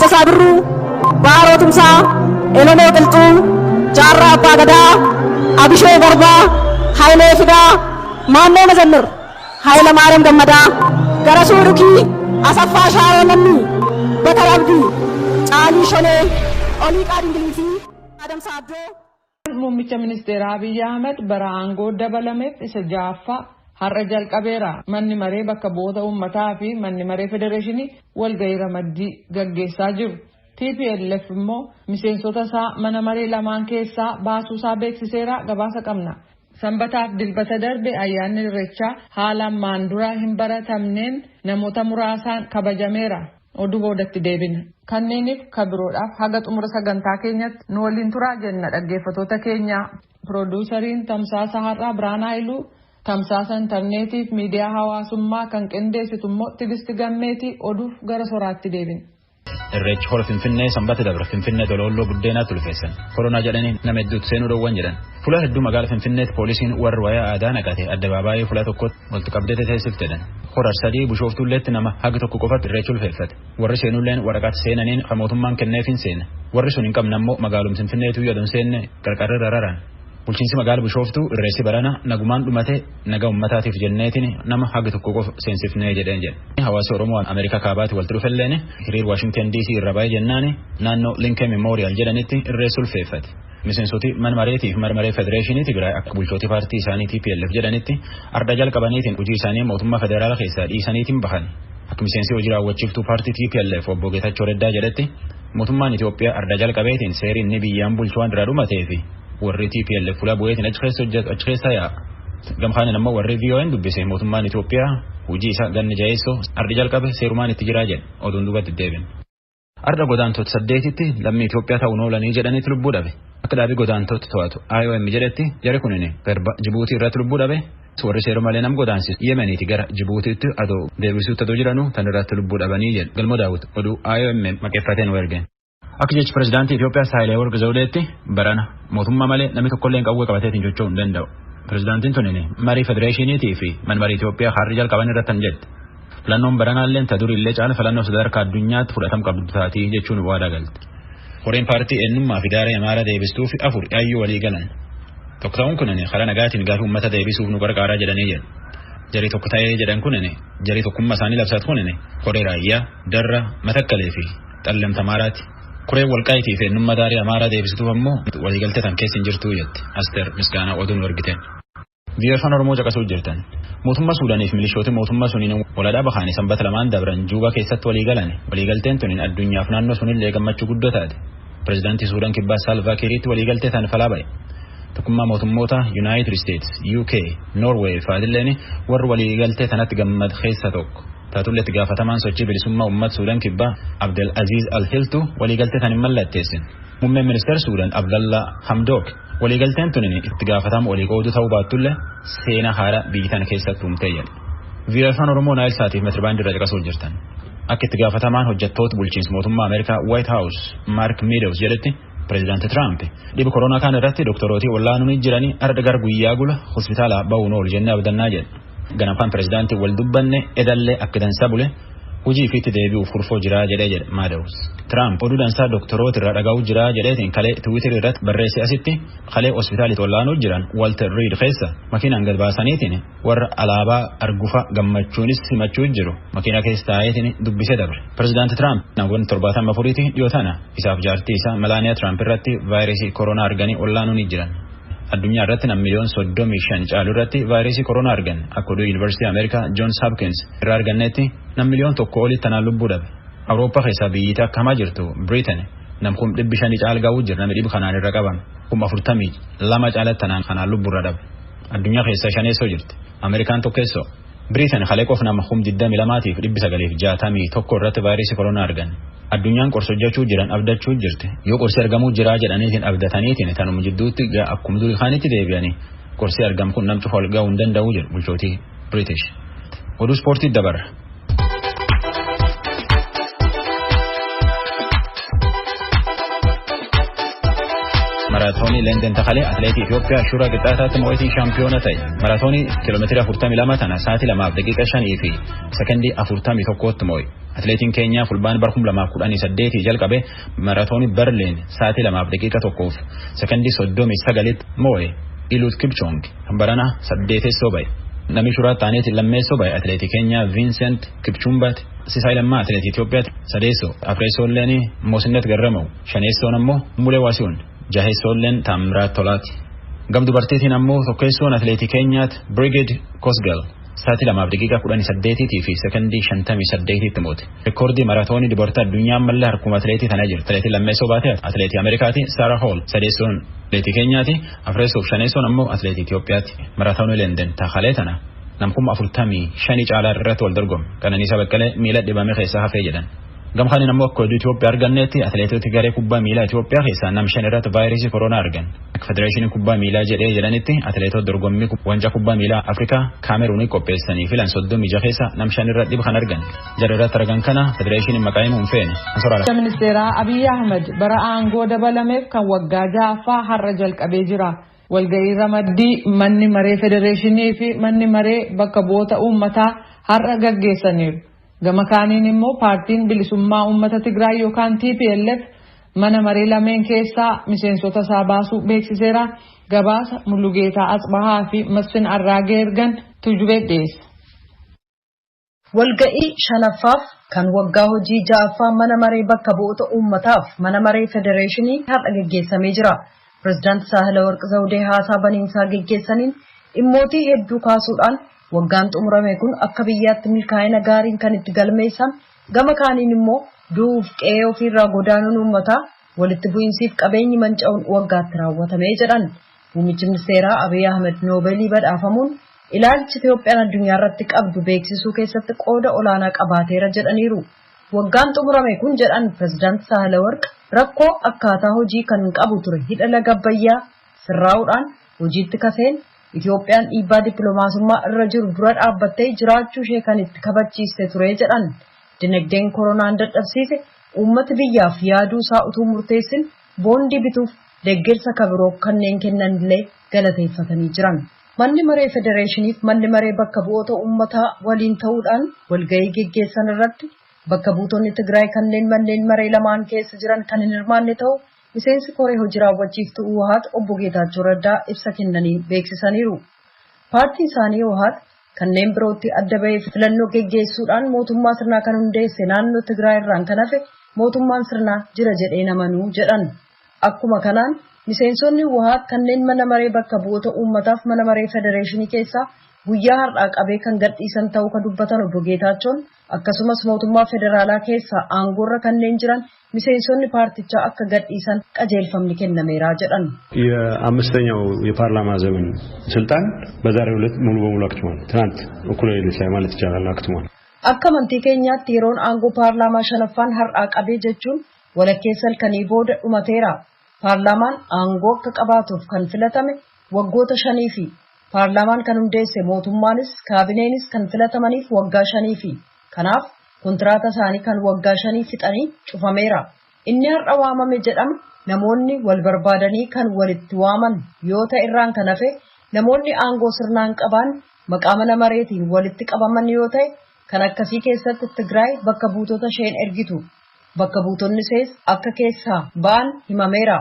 Taaddasaa Birruu, Baaroo Tumsaa, Oromoo Qilxuu, Jaarraa Abbaa Gadaa, Abishoo Garbaa, Hayilee Fidaa, Maannoo Mazammir, Hayila Maariyaam Gammadaa, Garasuu Dhukii, Asaffaa Shaaroo Lammii, Bakar Abdii, Caalii Shonee, Oliiqaa Dingilii fi Adamsaa Abdoo. Mumichi Ministera Abiy Ahmed bara Ango dabalameef isa jaaffaa har'a jalqabeera. Manni maree bakka bu'oota uummataa fi manni maree federeeshinii walgahii ramaddii gaggeessaa jiru. TPLF immoo miseensota isaa mana maree lamaan keessaa baasuusaa beeksiseera. Gabaasa qabna. Sanbataaf dilbata darbe ayyaanni irreechaa haala ammaan dura hin baratamneen namoota muraasaan kabajameera. Oduu boodatti deebina. Kanneeniif kabiroodhaaf haga xumura sagantaa keenyatti nu waliin turaa jenna dhaggeeffattoota keenya. Pirooduusariin tamsaasa har'aa Biraanaa Iluu, tamsaasa intarneetiif miidiyaa hawaasummaa kan qindeessitu immoo Tigisti Gammeetii. Oduuf gara soraatti deebina. Irreechi hora Finfinnee sanbata dabre Finfinnee Dololloo buddeenaa tulfeessan. Koronaa jedhanii nama hedduutti seenuu dhoowwan jedhan. Fuula hedduu magaalaa Finfinneetti poolisiin warra wayaa aadaa naqate addabaabaayii fuula tokkotti walitti qabdee teessifte jedhan. Hora sadii Bishooftuulleetti nama haga tokko qofatti irreechi ulfeeffate. Warri seenulleen waraqaatti seenaniin kan mootummaan kenneefiin seena. Warri sun hin qabne ammoo magaalum Finfinneetu yaadun seenne qarqarra rararan. Bulchiinsi magaalaa Bishooftuu irreessi barana nagumaan dhumate naga uummataatiif jenneetiin nama haga tokko qofa seensifnee jedheen jedhe. Hawaasi Oromoo Ameerikaa kaabaatti walitti dhufelleen hiriir Washington DC irra baay'ee jennaan naannoo Lincoln Memorial jedhanitti irreessi ulfeeffate. Miseensoti mana mareetiif mana maree federeeshinii Tigraay akka bulchooti paartii isaanii TPLF jedhanitti arda jalqabaniitiin hojii isaanii mootummaa federaalaa keessaa dhiisaniitiin bahan. Akka miseensi hojii raawwachiiftuu paartii TPLF obbo Geetachoo Reddaa jedhetti mootummaan Itoophiyaa arda jalqabeetiin seerri inni biyyaan bulchu waan dura dhumateefi warri TPLF fuula bu'eetiin achi keessa yaa'a. Gamkaan ammoo warri VON dubbise mootummaan Itoophiyaa hojii isaa ganni jaheessoo ardi jalqabe seerumaan itti jiraa jedhe oduun duubatti deebin. Arda godaantota 8tti lammii Itoophiyaa ta'uun oolanii jedhanitti lubbuu dhabe. Akka dhaabii godaantota to'atu IOM jedhetti jari kunini garba Jibuutii irratti lubbuu dhabe. Warri seeru malee nam godaansis Yemeniiti gara Jibuutiitti adoo deebisuutti adoo jiranu tan irratti lubbuu dhabanii jedhe. Galmoo Daawit oduu IOM maqeeffateen wergeen. Akka jechi pirezidaantii Itoophiyaa Saahileewarq Zawudeetti barana mootummaa malee namni tokkolleen qawwee qabateetiin socho'uu hin danda'u. Pirezidaantiin tunini marii federeeshiniitii fi mana marii Itoophiyaa harri jalqaban irratti kan jette. Filannoon baranaalleen ta durillee caala filannoo sadarkaa addunyaatti fudhatama qabdu taatii jechuun waadaa galte. Horeen paartii eenyummaa fi daaree amaaraa deebistuu fi afur yaayyuu walii galan. Tokko ta'uun kunini karaa nagaatiin gaafii uummata deebisuuf nu gargaaraa jedhanii jedhu. Jarii tokko ta'ee jedhan kunini jarii tokkummaa isaanii labsat kunini Koree Raayyaa, Darra, Matakkalee fi Xallamta Amaaraati. Kureen walqaayitii fi eenyummaa daaree amaaraa deebisituuf ammoo waliigaltee tan keessa hin jirtuu jette. Asteer Misgaanaa oduun wargiteen. Afaan Oromoo caqasuu jirtan. Mootummaa Suudaaniif milishooti mootummaa suniin waladhaa bahaanii sanbata lamaan dabran Juubaa keessatti waliigalan. Waliigalteen tuniin addunyaaf naannoo sunillee gammachuu guddoo taate. Pirezidaantii Suudaan kibbaa Saalvaa Kiiriitti waliigaltee tan falaa ba'e. Tokkummaa mootummoota United States, UK, Norway fa'aadilleen warri waliigaltee tanatti gammad keessa tokko. Taatullee itti gaafatamaan sochii bilisummaa uummata Suudaan kibbaa Abdel Aziz Al-Hiltu waliigaltee tan hin mallatteessin. Muummeen ministeera Suudaan Abdallah Hamdok waliigalteen tuniin itti gaafatama olii qooduu ta'uu baattullee seenaa haaraa biyyi tana keessatti uumtee jedhe. Afaan Oromoo Naayil Saatiif metirbaandii irra caqasuu jirtan. Akka itti gaafatamaan hojjettoota bulchiinsa mootummaa Ameerikaa White House Mark Meadows jedhetti pirezidaantii Trump dhibee koronaa kan irratti dooktorootii wallaanuun jiranii arda gar guyyaa gula hospitaala ba'uun oolu jennee abdannaa jedhe. Ganafaan pirezidaantii wal dubbanne edallee akka dansaa bule hojii fiitti deebi'uuf furfoo jiraa jedhee jedhe Meadows. Trump oduu dansaa doktoroota irraa dhagaa'uu jiraa jedheetiin kalee Twitter irratti barreesse asitti kalee hospitaalitti wallaanuu jiran Walter Reed keessa makiinaan gad baasaniitiin warra alaabaa argufa gammachuunis simachuu jiru makiina keessa taa'eetiin dubbisee dabre. Pirezidaantii Trump namoonni 74 dhiyoo tana isaaf jaartii isaa Melania Trump irratti vaayirasii koronaa arganii wallaanuun jiran. Addunyaa irratti nam miliyoon 35 caalu irratti vaayirasii koronaa argan akka oduu Yuunivarsiitii Ameerikaa Johns Hopkins irraa argannetti nam miliyoon 1 olii tanaan lubbuu dhabe. Awurooppaa keessaa biyyiitti akka hamaa jirtu Britain nam 500 caal gaa'uu jira namni dhibu kanaan irra qaban 42 caalatti tanaan kanaan lubbuu irra dhabe. Addunyaa keessaa shaneessoo jirti. Ameerikaan tokkeessoo. Britain halee qof nama 22 fi 961 irratti vaayirasii koronaa argan. Addunyaan qorsa hojjechuu jiran abdachuu jirti. Yoo qorsi argamuu jiraa jedhaniitiin abdataniitiin tanuma jidduutti akkuma durii kaanitti deebi'anii qorsi argamu kun namtu holga'uu hin danda'u jedhu bulchootii British. Oduu ispoortii dabarra. Maraatoonii London takale atileetii Itoophiyaa Shura Qixxaataatti moo'atii shaampiyoona ta'e. Maraatoonii kiiloomeetira 42 tana sa'aatii 2:5 fi sekondii 41tti moo'e. Atileetiin Keenyaa fulbaan bar 2018 jalqabe maraatoonii Berliin sa'aatii 2:1 fi sekondii 39tti moo'e. Iluut Kipchoong barana 8 ba'e. Namni Shuraa taaneetiin lammeessoo ba'e atileetii Keenyaa Vincent Kipchumbaati. Sisaa lammaa atileetii Itoophiyaatti sadeessoo Afreessoolleen Moosinet Garramuu shaneessoon ammoo Mulee Waasiyoon jaheessoolleen Taamiraat Tolaati. Gam dubartiitiin ammoo tokkeessoon atileetii Keenyaatti Brigid Kosgel sa'aatii 2:18 fi sekondii 58tti moote. Rekoordii maraatoonii dubartii addunyaa ammallee harkuma atileetii tanaa jirti. Atileetii lammeessoo baatee atileetii Ameerikaati Sarah Hall sadeessoon atileetii Keenyaati Afreessoof shaneessoon ammoo atileetii Itoophiyaatti. Maraatoonii London takalee tana namkuma 45 caalaa irratti wal dorgome. Qananiisaa Baqqalee miila dhibame keessaa hafee jedhan. Gamkaan ammoo akka oduu Itoophiyaa arganneetti atileetota garee kubbaa miilaa Itoophiyaa keessaa nam 5 irratti vaayirasii koronaa argan. Akka federeeshiniin kubbaa miilaa jedhee jedhanitti atileetota dorgommii wanca kubbaa miilaa Afrikaa Kaameruunii qopheessanii filan 36 keessa nam 5 irratti dhiba kan argan. Jara irratti argan kana federeeshiniin maqaa himuu hin feene. Ministera Abiy Ahmed bara Ango dabalameef kan waggaa 6ffaa har'a jalqabee jira. Walga'ii ramaddii manni maree federeeshinii fi manni maree bakka bu'oota uummataa har'a gaggeessaniiru. Gama kaaniin immoo paartiin bilisummaa uummata Tigraay yookaan TPLF mana maree lameen keessaa miseensota isaa baasuu beeksiseera. Gabaasa Mulugeetaa Asbahaa fi Masfin Arraagee ergan Tujubee dhiyeesse. Walga'ii shanaffaaf kan waggaa hojii 6ffaa mana maree bakka bu'oota uummataaf mana maree federeeshinii har'a gaggeessamee jira. Pireezidaant Saahilawarq Zawudee haasaa baniinsaa gaggeessaniin dhimmootii hedduu kaasuudhaan waggaan xumurame kun akka biyyaatti milkaa'ina gaariin kan itti galmeessan gama kaaniin immoo du'uuf qe'ee ofiirraa godaanuun uummataa walitti bu'iinsiif qabeenyi manca'uun waggaatti raawwatamee jedhan. Muummichi Ministeeraa Abiy Ahmed Noobeelii badhaafamuun ilaalchi Itoophiyaan addunyaa irratti qabdu beeksisuu keessatti qooda olaanaa qabaateera jedhaniiru. Waggaan xumurame kun jedhan Pireezidaant Saahilawarq rakkoo akkaataa hojii kan qabu ture hidha laga Abbayyaa sirraa'uudhaan hojiitti kaseen Itoophiyaan dhiibbaa dippiloomaasummaa irra jiru dura dhaabbattee jiraachuu ishee kan itti kabachiiste ture jedhan. Dinagdeen koronaan dadhabsiise uummati biyyaaf yaaduu isaa utuu murteessin boondii bituuf deeggarsa kabiroo kanneen kennanillee galateeffatanii jiran. Manni maree federeeshiniif manni maree bakka bu'oota uummataa waliin ta'uudhaan walga'ii gaggeessan irratti bakka buutonni Tigraay kanneen manneen maree lamaan keessa jiran kan hin hirmaanne ta'u miseensi koree hojii raawwachiiftuu Uwahat obbo Geetaachoo Raddaa ibsa kennanii beeksisaniiru. Paartiin isaanii Uwahat kanneen birootti adda bahee filannoo gaggeessuudhaan mootummaa sirnaa kan hundeesse naannoo Tigraay irraan kan hafe mootummaan sirnaa jira jedhee namanuu jedhan. Akkuma kanaan miseensonni Uwahat kanneen mana maree bakka bu'oota uummataaf mana maree federeeshinii keessaa guyyaa har'aa qabee kan gadhiisan ta'uu kan dubbatan obbo Geetaachoon akkasumas mootummaa federaalaa keessaa aangoorra kanneen jiran miseensonni paartichaa akka gadhiisan qajeelfamni kennameera jedhan. የአምስተኛው የፓርላማ ዘመን ስልጣን በዛሬው ዕለት ሙሉ በሙሉ አክትሟል። ትናንት እኩለ ሌሊት ላይ ማለት ይቻላል አክትሟል። Akka amantii keenyaatti yeroon aangoo paarlaamaa shanaffaan har'aa qabee jechuun walakkeessa halkanii booda dhumateera. Paarlaamaan aangoo akka qabaatuuf kan filatame waggoota 5 fi paarlaamaan kan hundeesse mootummaanis kaabineenis kan filatamaniif waggaa 5 fi kanaaf kontraata isaanii kan waggaa 5 fixanii cufameera. Inni har'a waamame jedhama namoonni wal barbaadanii kan walitti waaman yoo ta'e irraan kan hafe namoonni aangoo sirnaan qaban maqaa mana mareetiin walitti qabaman yoo ta'e kan akkasii keessatti Tigraay bakka buutota isheen ergitu. Bakka buutonni sees akka keessaa ba'an himameera.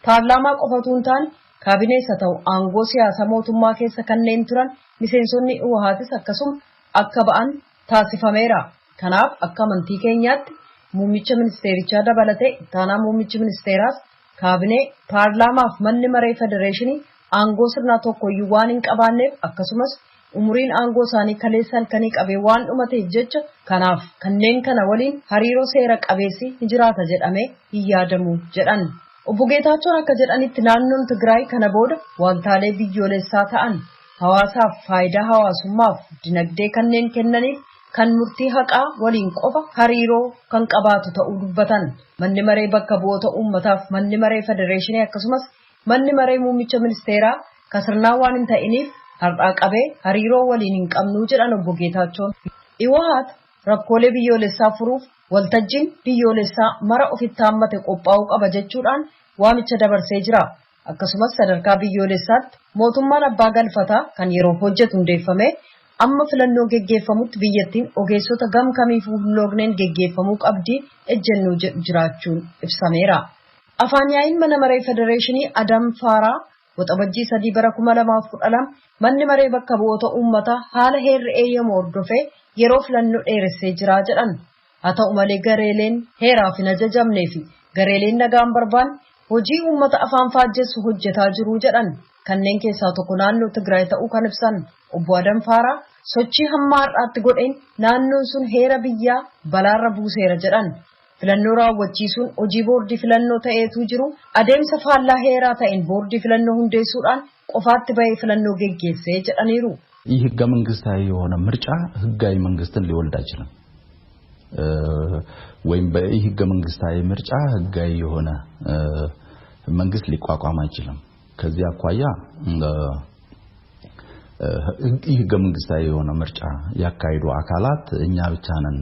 Paarlaamaa qofatu hin taane kaabineessa ta'u aangoo siyaasaa mootummaa keessa kanneen turan miseensonni Uwahatis akkasuma akka ba'an taasifameera. Kanaaf akka amantii keenyaatti muummicha ministeerichaa dabalatee ittaanaa muummichi ministeeraas kaabinee paarlaamaaf manni maree federeeshinii aangoo sirnaa tokkoyyuu waan hin qabaanneef akkasumas umuriin aangoo isaanii kaleessa halkanii qabee waan dhumateef jecha kanaaf kanneen kana waliin hariiroo seera qabeessi ni jiraata jedhamee hin yaadamu jedhan. Obbo Geetaachoon akka jedhanitti naannoon Tigraay kana booda waaltaalee biyyoolessaa ta'an hawaasaaf faayidaa hawaasummaaf dinagdee kanneen kennaniif kan murtii haqaa waliin qofa hariiroo kan qabaatu ta'uu dubbatan. Manni maree bakka bu'oota uummataaf manni maree federeeshinii akkasumas manni maree muummicha ministeeraa kasirnaa waan hin ta'iniif har'aa qabee hariiroo waliin hin qabnu jedhan obbo Geetaachoon. Uwahat rakkoolee biyyoolessaa furuuf waltajjiin biyyoolessaa mara ofitti haammate qophaa'uu qaba jechuudhaan waamicha dabarsee jira. Akkasumas sadarkaa biyyoolessaatti mootummaan abbaa galfataa kan yeroo hojjetu hundeeffame amma filannoo geggeeffamutti biyyattiin ogeessota gam kamiifuu hin loogneen geggeeffamuu qabdi ejjennoo jiraachuun ibsameera. Afaan yaa'iin mana maree federeeshinii Adam Faaraa waxabajjii 3 bara 2012 manni maree bakka bu'oota uummataa haala heerri eeyyamu hordofee yeroo filannoo dheeressee jira jedhan. Haa ta'u malee gareeleen heeraaf hin ajajamnee fi gareeleen nagaan barbaanne hojii uummata afaan faajjessu hojjetaa jiru jedhan. Kanneen keessaa tokko naannoo Tigraay ta'uu kan ibsan obbo Adam Faaraa sochii hamma har'aatti godheen naannoon sun heera biyyaa balaarra buuseera jedhan. Filannoo raawwachiisuun hojii boordii filannoo ta'eetu jiru adeemsa faallaa heeraa ta'een boordii filannoo hundeessuudhaan qofaatti bahee filannoo geggeessee jedhaniiru. ይህ ህገ መንግስታዊ የሆነ ምርጫ ህጋዊ መንግስትን ሊወልድ አይችልም ወይም በይህ ህገ መንግስታዊ ምርጫ ህጋዊ የሆነ መንግስት ሊቋቋም አይችልም ከዚህ አኳያ ይህ ህገ መንግስታዊ የሆነ ምርጫ ያካሂዱ አካላት እኛ ብቻ ነን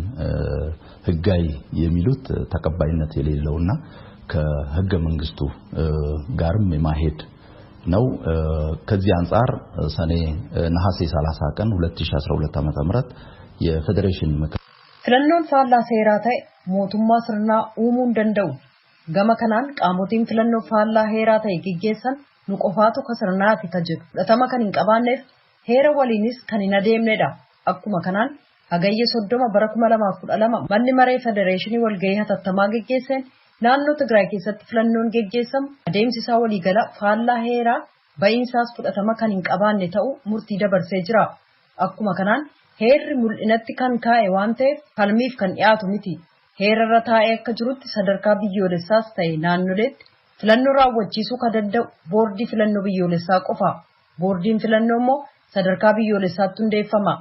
ህጋዊ የሚሉት ተቀባይነት የሌለውና ከህገ መንግስቱ ጋርም የማሄድ ነው ከዚህ አንፃር ሰኔ ነሐሴ 30 ቀን 2012 ዓ.ም የፌዴሬሽን filannoon faallaa seeraa ta'e mootummaa sirnaa uumuu hin danda'u gama kanaan qaamotiin filannoo faallaa heeraa ta'e geggeessan nu qofaatu ka sirnaati tajiru fudhatama kan hin qabaanneef heera waliinis kan hin adeemnedha akkuma kanaan hagayya 30 bara 2012 manni maree federeeshinii walgahii hatattamaa geggeesseen naannoo Tigraay keessatti filannoon geggeessamu adeemsi isaa waliigala faallaa heeraa ba'iinsaas fudhatama kan hin qabaanne ta'uu murtii dabarsee jira akkuma kanaan heerri mul'inatti kan kaa'e waan ta'eef falmiif kan dhiyaatu miti heerarra taa'ee akka jirutti sadarkaa biyyoolessaas ta'e naannoleetti filannoo raawwachiisuu kan danda'u boordii filannoo biyyoolessaa qofa boordiin filannoo immoo sadarkaa biyyoolessaatti hundeeffama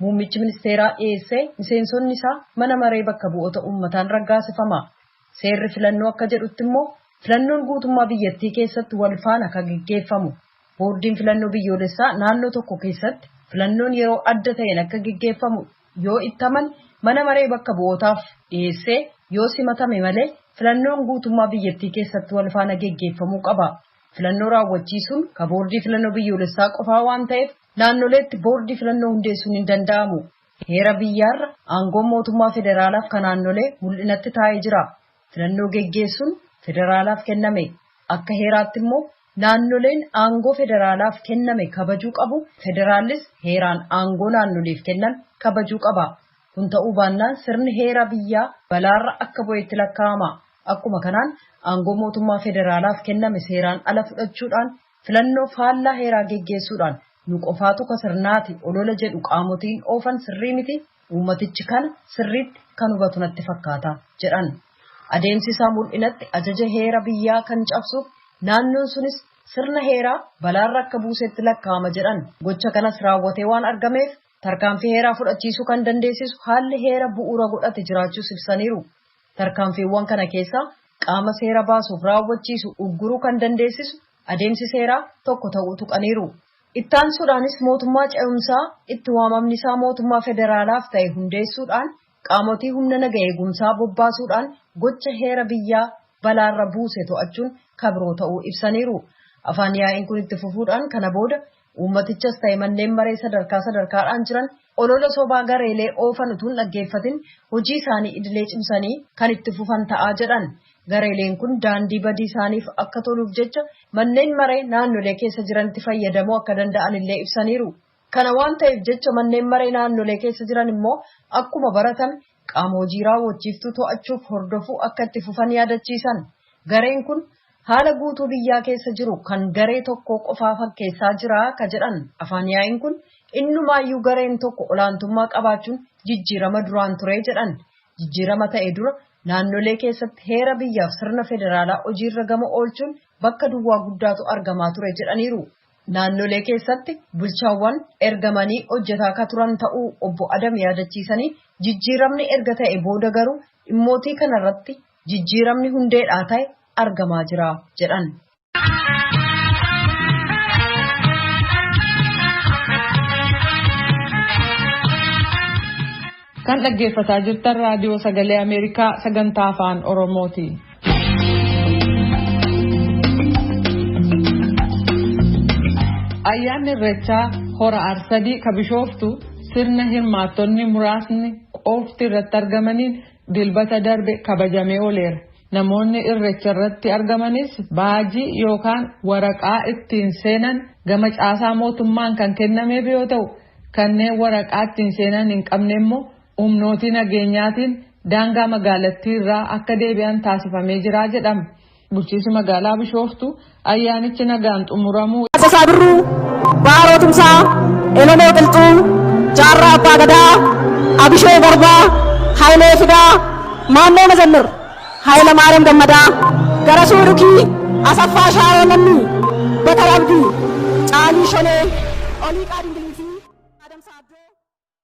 muummichi ministeeraa dhiyeessee miseensonni isaa mana maree bakka bu'oota uummataan raggaasifama seerri filannoo akka jedhutti immoo filannoon guutummaa biyyattii keessatti wal faana kan geggeeffamu boordiin filannoo biyyoolessaa naannoo tokko keessatti filannoon yeroo adda ta'een akka geggeeffamu yoo ittaman mana maree bakka bu'ootaaf dhiyeessee yoo simatame malee filannoon guutummaa biyyattii keessatti wal faana geggeeffamuu qaba. Filannoo raawwachiisuun ka boordii filannoo biyyoolessaa qofaa waan ta'eef naannoleetti boordii filannoo hundeessuun hin danda'amu. Heera biyyaarra aangoon mootummaa federaalaaf kan naannolee mul'inatti taa'ee jira. Filannoo geggeessuun federaalaaf kenname. Akka heeraatti immoo naannoleen aangoo federaalaaf kenname kabajuu qabu federaalis heeraan aangoo naannoleef kennan kabajuu qaba kun ta'uu baannaan sirni heera biyyaa balaarra akka bo'etti lakkaa'ama akkuma kanaan aangoo mootummaa federaalaaf kenname seeraan ala fudhachuudhaan filannoo faallaa heeraa geggeessuudhaan nu qofaatu ka sirnaati olola jedhu qaamotiin oofan sirrii miti uummatichi kana sirriitti kan hubatu natti fakkaata jedhan adeemsi isaa mul'inatti ajaja heera biyyaa kan cabsuuf naannoon sunis sirna heeraa balaarra akka buusetti lakkaa'ama jedhan gocha kanas raawwatee waan argameef tarkaanfii heeraa fudhachiisuu kan dandeessisu haalli heera bu'uura godhate jiraachuus ibsaniiru tarkaanfiiwwan kana keessaa qaama seera baasuuf raawwachiisu ugguruu kan dandeessisu adeemsi seeraa tokko ta'uu tuqaniiru ittaansuudhaanis mootummaa ce'umsaa itti waamamni isaa mootummaa federaalaaf ta'e hundeessuudhaan qaamotii humna nagaa eegumsaa bobbaasuudhaan gocha heera biyyaa balaarra buuse to'achuun kabroo ta'uu ibsaniiru afaan yaa'iin kun itti fufuudhaan kana booda uummatichas ta'e manneen maree sadarkaadhaan jiran olola sobaa gareelee oofan utuun dhaggeeffatin hojii isaanii idilee cimsanii kan itti fufan ta'aa jedhan gareeleen kun daandii badii isaaniif akka toluuf jecha manneen maree naannolee keessa jiranitti fayyadamuu akka danda'an illee ibsaniiru kana waan ta'eef jecha manneen maree naannolee keessa jiran immoo akkuma baratan qaama hojii raawwachiiftuu to'achuuf hordofuu akka itti fufan yaadachiisan gareen kun haala guutuu biyyaa keessa jiru kan garee tokko qofaa fakkeessaa jira ka jedhan afaan yaa'iin kun innumaayyuu gareen tokko olaantummaa qabaachuun jijjiirama duraan ture jedhan jijjiirama ta'e dura naannolee keessatti heera biyyaaf sirna federaalaa hojiirra gama oolchuun bakka duwwaa guddaatu argamaa ture jedhaniiru naannolee keessatti bulchaawwan ergamanii hojjetaa ka turan ta'uu obbo Adam yaadachiisanii jijjiiramni erga ta'e booda garuu dhimmootii kanarratti jijjiiramni hundeedhaa ta'e argamaa jira jedhan. Kan dhaggeeffataa jirtan raadiyoo sagalee Ameerikaa sagantaa afaan Oromooti. Ayyaanni Irreechaa hora Arsadii Kabishooftu sirna hirmaattonni muraasni qofti irratti argamaniin dilbata darbe kabajamee ooleera. Namoonni irreecha irratti argamanis baajii yookaan waraqaa ittiin seenan gama caasaa mootummaan kan kennameef yoo ta'u, kanneen waraqaa ittiin seenan hin qabne immoo humnootii nageenyaatiin daangaa magaalattii irraa akka deebi'an taasifamee jira jedhama. Bulchiinsi magaalaa Bishooftu ayyaanichi nagaan xumuramuu Sasaabirru Baarotumsaa Oromoo Qilxuu Jaarraa Abbaa Gadaa Abishoo Garbaa Hayilee Fidaa Maannoo Mazannir Hayila Maariyaam Gammadaa Garasuu Dhukii Asaffaa Shaaroo Lammii Bakar Abdii Caalii Sholee Olii Qaadii